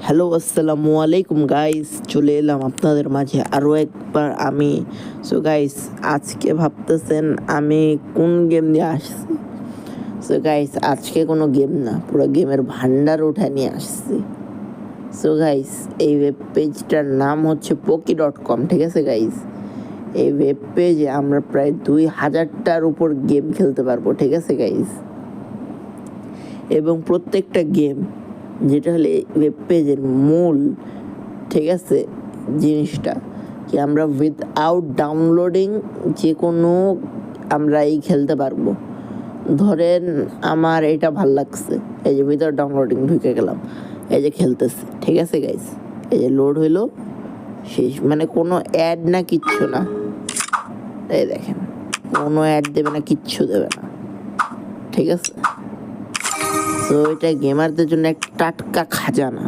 Hello আসসালামু আলাইকুম guys, চলে এলাম আপনাদের মাঝে আরও একবার আমি। সো গাইস, আজকে ভাবতেছেন আমি কোন গেম নিয়ে আসছি। সো গাইস, আজকে কোনো গেম না, পুরো গেমের ভান্ডার উঠে নিয়ে আসছি। সো গাইস, এই ওয়েব পেজটার নাম হচ্ছে poki.com, ঠিক আছে গাইস। এই ওয়েব পেজে আমরা প্রায় 2000টার উপর গেম খেলতে পারবো, ঠিক আছে গাইস। এবং প্রত্যেকটা গেম, যেটা হলে ওয়েব পেজের মূল, ঠিক আছে, জিনিসটা কি আমরা উইথআউট ডাউনলোডিং যে কোনো আমরা এই খেলতে পারবো। ধরেন আমার এটা ভাল লাগছে, এই যে উইথআউট ডাউনলোডিং ঢুকে গেলাম, এই যে খেলতেছি, ঠিক আছে গাইস। এই যে লোড হইলো, শেষ, মানে কোনো অ্যাড না, কিচ্ছু না। এই দেখেন, কোনো অ্যাড দেবে না, কিচ্ছু দেবে না, ঠিক আছে। তো এটা গেমারদের জন্য এক টাটকা খাজানা।